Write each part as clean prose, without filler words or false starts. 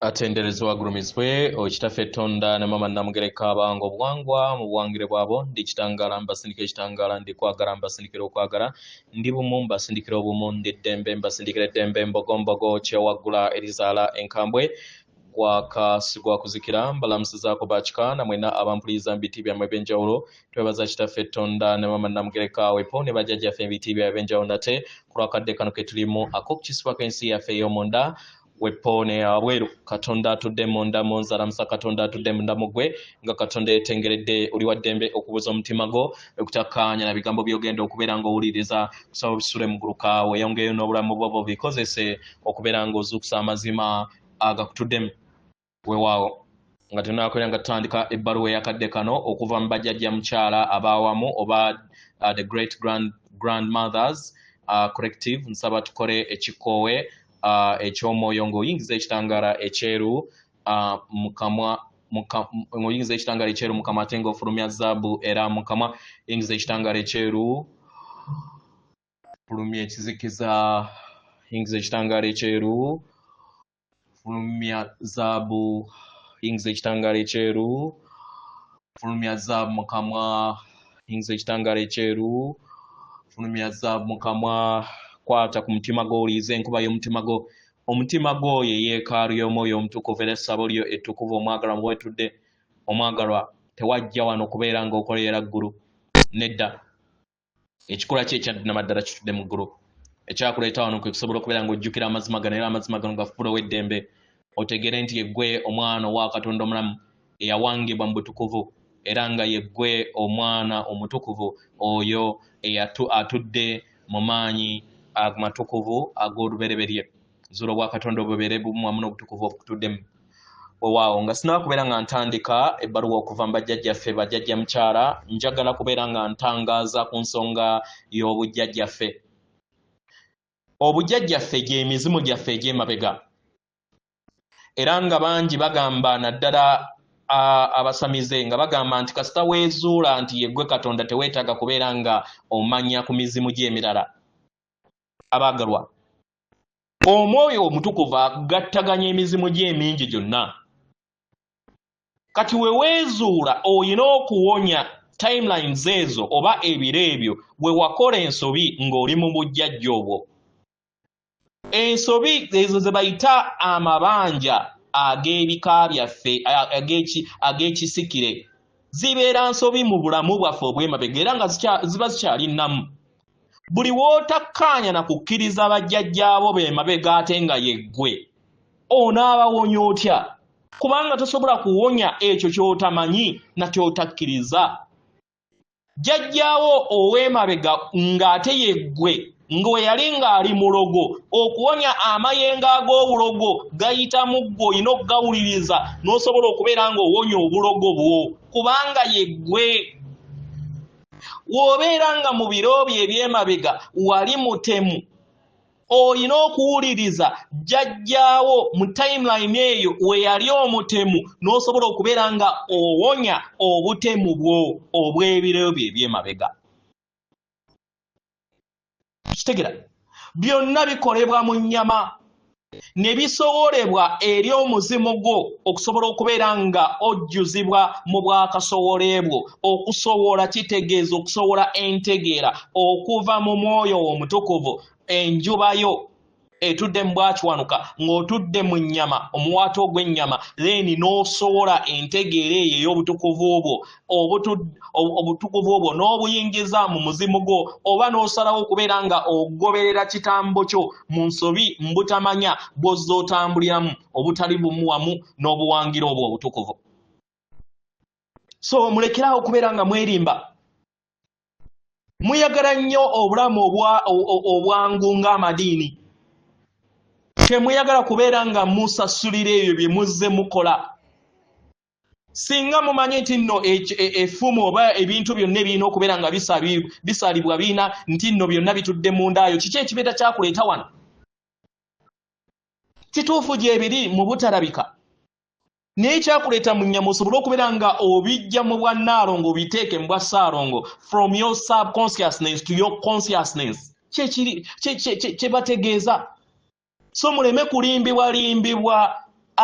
Atenderezwa gurumizwe okitaffe Tonda ne mama namugereka abango obwangwa mu bwangire bwabo ndi kitangala mbasindikira ekitangala ndi kwagala mbasindikira okwagala ndi bumu mbasindikira obumu ndi ddembe mbasindikira eddembe mbogombogo kyewagula erizala enkambwe gwakasigwa kuzikira mbalamusizaako bakika namwena abampuliza mbiti byammwe ebyenjawulo twebaza kitaffe Tonda ne mama namugereka wepo ne bajjajjaffe ebiti byabwe ebyenjawulo nate ku lwakadde kano ke tulimu ak'okukisibwa k'ensi yaffe ey'omunda wepone abweru Katonda atudde munda munzalamusa Katonda atudde munda mugwe nga Katonda etengeredde oli waddembe okubuza omutima go okutakkaanya na bigambo byogenda okubeera ng'owuliriza kusaba bisule muggulu kaawe yongeyo n'obulamu bwo bikozese okubeera ng'ozuukusa amazima agakutuddemu weewaawo nga tenakolera nga tutandika ebbaluwa eyakadde kano okuva mu bajjajja mukyala abaawamu oba the great grandmothers collective nsaba tukole ekikoowe ekyomwoyo ng'oyingiza ekitangala ekyeru mukamwa ng'oyingiza ekitangala ekyeru mukamwa ate ng'ofulumya zaabu era mukamwa yingiza ekitangala ekyeru fulumya ekizikiza yingiza ekitangala ekyeru fulumya zaabu yingiza ekitangala ekyeru fulumya zaabu mukamwa yingiza ekitangala ekyeru fulumya zaabu mukamwa kwata ku mutima gwo oliize enkuba y'omutima gwo omutima gwo ye yeekaalu y'omwoyo omutukuvu era essabo lyo ettukuvu omwagalwa mu bwetudde omwagalwa tewajja wano okubeera ng'okoleera ggulu nedda ekikola kye ekyaddinamaddala kitudde mu ggulu ekyakuleeta wano kwe kusobola okubeera ng'ojjukira amazima gano era amazima gano gafuula ow'eddembe otegere nti yeggwe omwana owa Katonda omulamu eyawangibwa mu butukuvu era nga yeggwe omwana omutukuvu oyo atudde mu maanyi amatukuvu ag'olubereberye zuula obwa Katonda obubeere bumu wamu n'obutukuvu obukutuddemu weewaawo nga sinaba kubeera nga ntandika ebbaluwa okuva mu bajjajjaffe bajjajja mukyala njagala kubeera nga ntangaaza ku nsonga y'obujjajjaffe obujjajjaffe gy'emizimu gyaffe egy'emabega era nga bangi bagamba naddala abasamize nga bagamba nti kasita weezuula nti yeggwe Katonda teweetaaga kubeera nga omanya ku mizimu gy'emirala abaagalwa omwoyo omutukuvu agattaganya emizimu gy'emingi gyonna kati we weezuula oyina okuwonya timelines ezo oba ebiro ebyo bwe wakola ensobi ng'oli mu bujjajja obwo ensobi ezo ze bayita amabanja ag'ebika byaffe ag'ekisikire zibeera nsobi mu bulamu bwaffe obw'emabega era nga ziba zikyali nnamu buli wootakkaanya na kukkiriza bajjajjaabo b'emabega ate nga yeggwe onaabawonya otya kubanga tosobola kuwonya ekyo ky'otamanyi na ky'otakkiriza jjajjaawo ow'emabega ng'ate yeggwe ng'we yali ng'ali mulogo okuwonya amayengo ag'obulogo gayita muggo olina okugawuliriza n'osobola okubeera ng'owonya obulogo bwo kubanga yeggwe w'obeera nga mu biro bye eby'emabega wali mutemu olina okuwuliriza jjajjaawo mu timeline eyo we yali omutemu n'osobola okubeera nga owonya obutemu bwo obw'ebiro bye eby'emabega kitegera byonna bikolebwa mu nnyama ne bisobolebwa eri omuzimu gwo okusobola okubeera nga ojjuzibwa mu bwakasowole bwo okusobola kitegeeza okusobola entegeera okuva mu mwoyo omutukuvu enjubayo etudde mu bwakiwanuka ng'otudde mu nnyama omuwaata ogw'ennyama then n'osobola entegeera eyo ey'obutukuvu obwo obutukuvu obwo n'obuyingiza mu muzimu gwo oba n'osalawo okubeera nga ogoberera kitambo kyo mu nsobi mbutamanya bw'ozza otambuliramu obutali bumu wamu n'obuwangira obwo obutukuvu so mulekerawo okubeera nga mwerimba muyagala nnyo obulamu obwangu ng'amadiini temuyagala kubeera nga musasulira ebyo bye muzze mukola singa mumanyi nti nno effumu oba ebintu byonna ebirina okubeera nga bisalibwa biina nti nno byonna bitudde mundaayo kiki ekibeera kyakuleeta wano kituufu gyebiri mu butalabika naye kyakuleeta mu nnyama osobole okubeera nga obijja mu bwa nnaalongo obiteeke mu bwa ssaalongo from your subconsciousness to your consciousness kye bategeeza so muleme kulimbibwa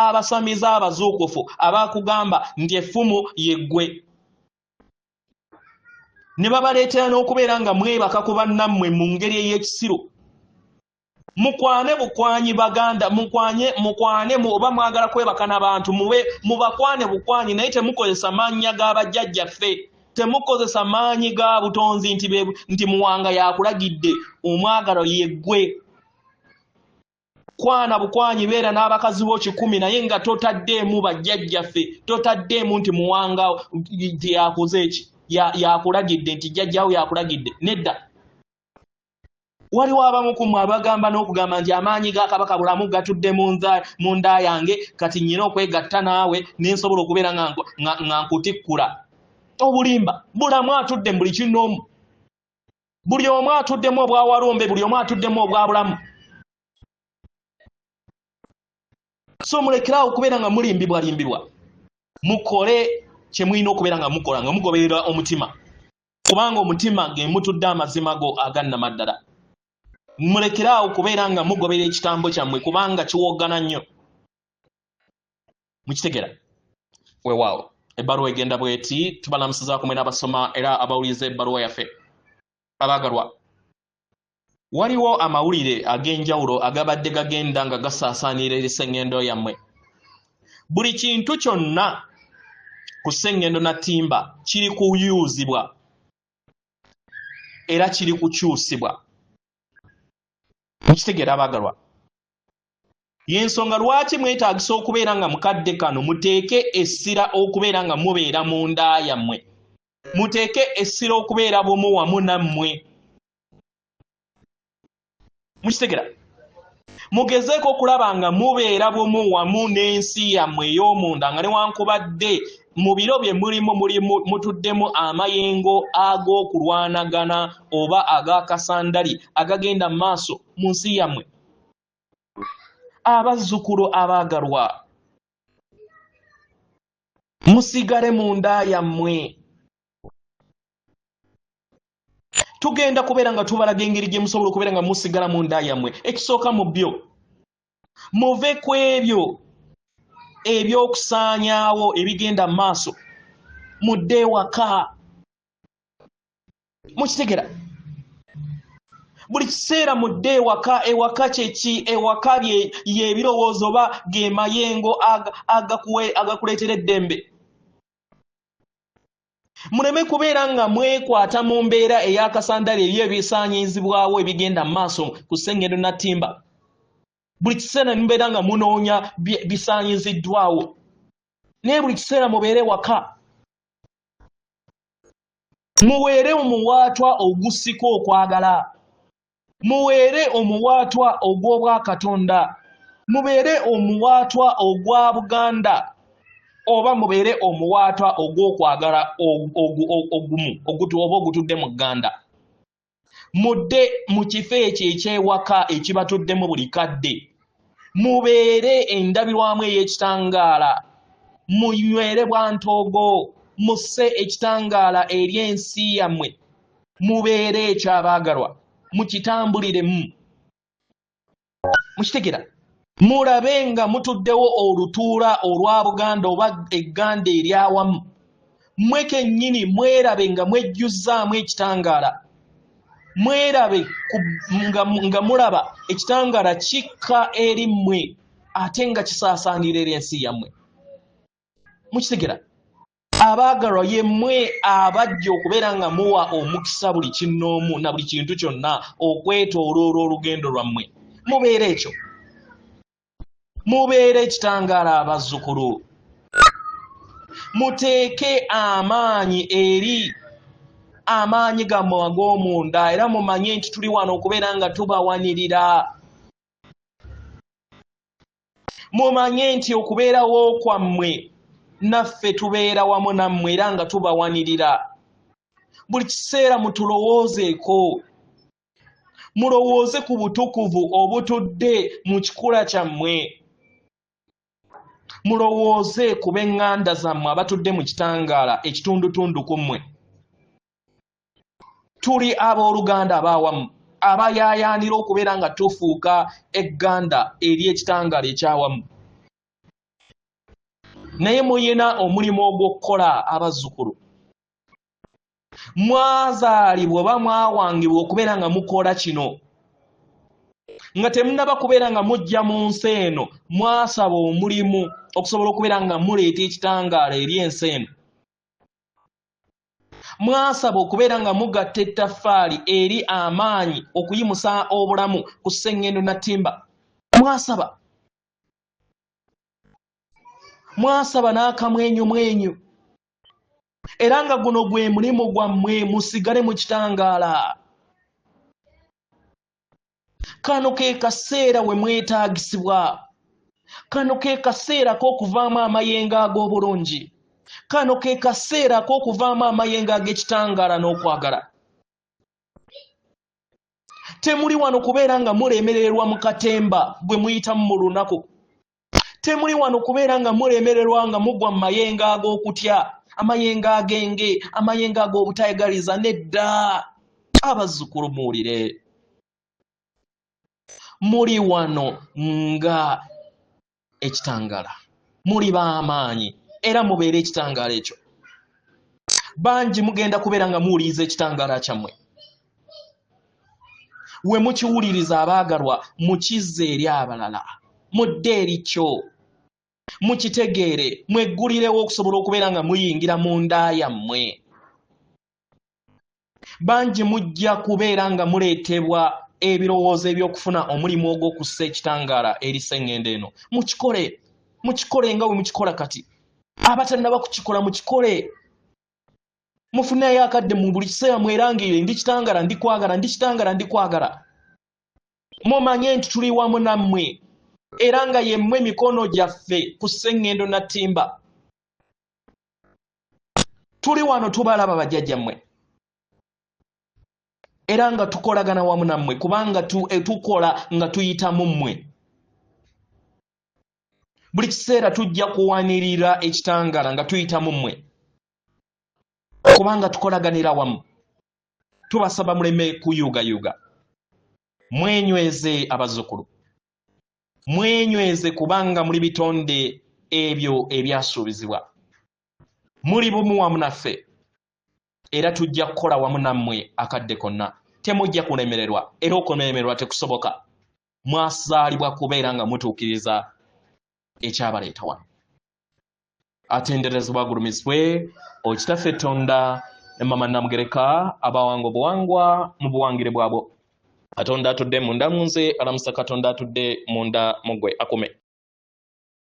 abasamiza abazuukufu abakugamba nti effumu yeggwe ne babaleetera n'okubeera nga mwebaka ku bannammwe mu ngeri ey'ekisiru. Mukwane bukwanyi baganda, mukwane oba mwagala kwebaka n'abantu mubakwane bukwanyi, naye temukozesa mannya g'abajjajjaffe, temukozesa maanyi ga butonzi nti Muwanga yakulagidde omwagalo yeggwe. Kwana bukwanyi beera n'abakazi bo 10 naye nga totaddeemu bajjajjaffe, totaddeemu nti Muwanga nti yakoze eki yakulagidde nti jjajjaawo yakulagidde. Nedda, waliwo abamu ku mmwe abagamba n'okugamba nti amaanyi ga Kabaka Bulamu gatudde mu nda yange, kati nnyina okwegatta naawe nensobola okubeera nga nkutikkula. Obulimba Bulamu atudde mu buli kinoomu, buli omu atuddemu obwa Walumbe, buli omu atuddemu obwa Bulamu. So mulekerawo okubeera nga mulimbibwalimbibwa, mukole kye mulina okubeera nga mukola nga mugoberera omutima, kubanga omutima ge mutudde amazima go agannamaddala. Mulekerawo okubeera nga mugoberera ekitambo kyammwe kubanga kiwoggana nnyo. Mukitegera? Weewaawo ebbaluwa egenda bweti. Tubalamusizaako mwena abasoma era abawuliriza ebbaluwa yaffe. Abaagalwa, waliwo amawulire ag'enjawulo agabadde gagenda nga gasaasaanira eri Sseŋŋendo yammwe. Buli kintu kyonna ku Sseŋŋendo Nattimba kiri kuyuuzibwa era kiri kukyusibwa. Mukitegera abaagalwa? Y'ensonga lwaki mwetaagisa okubeera nga mukadde kano muteeke essira okubeera nga mubeera mu nda yammwe, muteeke essira okubeera bumu wamu nammwe. Mukitegera? Mugezeeko okulaba nga mubeera bumu wamu n'ensi yammwe ey'omunda nga newankubadde mu biro bye mulimu mutuddemu amayengo ag'okulwanagana oba ag'akasandali agagenda mu maaso mu nsi yammwe. Abazzukulu abaagalwa, musigale mu nda yammwe. Tugenda kubeera nga tubalaga engeri gye musobola okubeera nga musigala mu nda yammwe. Ekisooka mu byo, muve ku ebyo eby'okusaanyaawo ebigenda mu maaso, mudde ewaka. Mukitegera? Buli kiseera mudde ewaka. Ewaka kyeki? Ewaka y'ebirowoozo oba ge mayengo agakuleetera eddembe. Muleme kubeera nga mwekwata mu mbeera ey'akasandali eri ebisaanyizibwawo ebigenda mu maaso ku Sseŋŋendo Nattimba. Buli kiseera mubeera nga munoonya bisaanyiziddwawo, naye buli kiseera mubeere waka. Muweere omuwaatwa ogusika okwagala, muweere omuwaatwa ogw'obwakatonda, mubeere omuwaatwa ogwa Buganda, oba mubeere omuwaatwa ogw'okwagala ogumu oba ogutudde mu Gganda. Mudde mu kifo ekyo ekyewaka ekibatuddemu buli kadde. Mubeere endabirwamu ey'ekitangaala, munywere bwantoogo, musse ekitangaala eri ensi yammwe. Mubeere ekyo abaagalwa, mukitambuliremu. Mukitegera? Mulabe nga mutuddewo olutuula olwa Buganda oba egganda eryawamu. Mmwe kennyini mwerabe nga mwejjuzzaamu ekitangaala. Mwerabe nga mulaba ekitangaala kikka eri mmwe ate nga kisaasaanira eri ensi yammwe. Mukitegera? Abaagalwa ye mmwe abajja okubeera nga muwa omukisa buli kinnoomu na buli kintu kyonna okwetooloola olugendo lwammwe. Mubeere ekyo. Mubeere ekitangaala abazzukulu. Muteeke amaanyi eri amaanyi gammwe ag'omunda era mumanye nti tuli wano okubeera nga tubawanirira. Mumanye nti okubeerawo kwammwe naffe tubeera wamu nammwe era nga tubawanirira. Buli kiseera mutulowoozeeko, mulowooze ku butukuvu obutudde mu kikula kyammwe. Mulowooze ku b'eŋŋanda zammwe abatudde mu kitangaala ekitundutundu ku mmwe. Tuli abooluganda abaawamu abayaayaanira okubeera nga tufuuka egganda eri ekitangaala ekyawamu. naye muyina omulimu ogw'okukola abazzukulu. Mwazaalibwa oba mwawangibwa okubeera nga mukola kino, nga temunnaba kubeera nga mujja mu nsi eno, mwasaba omulimu okusobola okubeera nga muleeta ekitangaala eri ensi eno. Mwasaba okubeera nga mugatta ettaffaali eri amaanyi okuyimusa obulamu ku Ssengendo Nattimba. Mwasaba n'akamwenyumwenyu, era nga guno gwe mulimu gwammwe, musigale mu kitangaala. Kano ke kaseera we mwetaagisibwa. Kano ke kaseera k'okuvaamu amayengo ag'obulungi. Kano ke kaseera k'okuvaamu amayengo ag'ekitangaala n'okwagala. Temuli wano kubeera nga mulemererwa mu katemba bwe muyitamu mu lunaku. Temuli wano kubeera nga mulemererwa nga mugwa mu mayengo ag'okutya, amayengo ag'enge, amayengo ag'obutayagaliza. Nedda, abazzukulu muwulire. Muli wano nga ekitangaala, muli b'amaanyi era mubeere ekitangaala ekyo. Bangi mugenda kubeera nga muwuliriza ekitangaala kyammwe. We mukiwuliriza abaagalwa, mukizze eri abalala, mudde eri kyo, mukitegeere, mweggulirewo okusobola okubeera nga muyingira mu nda yammwe. Bangi mujja kubeera nga muleetebwa ebirowoozo eby'okufuna omulimu ogw'okussa ekitangaala eri Ssengendo eno. Mukikole nga we mukikola kati. Abatannaba kukikola mukikole. Mufuneyo akadde mu buli kiseera mwerangirire, ndi kitangaala ndikwagala, ndi kitangaala ndikwagala. Mumanye nti tuli wamu nammwe era nga yemmwe mikono gyaffe ku Ssengendo Nattimba. Tuli wano tubalaba bajjajjammwe era nga tukolagana wamu nammwe kubanga tukola nga tuyita mu mmwe. Buli kiseera tujja kuwanirira ekitangaala nga tuyita mu mmwe kubanga tukolaganira wamu. Tubasaba muleme kuyugayuga. Mwenyweze abazzukulu, mwenyweze kubanga muli bitonde ebyo ebyasuubizibwa. Muli bumu wamu naffe era tujja kukola wamu nammwe akadde konna. Temujja kulemererwa era okulemererwa tekusoboka. Mwasaalibwa kubeera nga mutuukiriza ekyabaleeta wano. Atenderezebwa agulumizibwe Okitaffe Tonda ne Mama Namugereka abawanga obuwangwa mu buwangire bwabwo. Katonda atudde munda mu nze, alamusa Katonda atudde munda mu ggwe akume.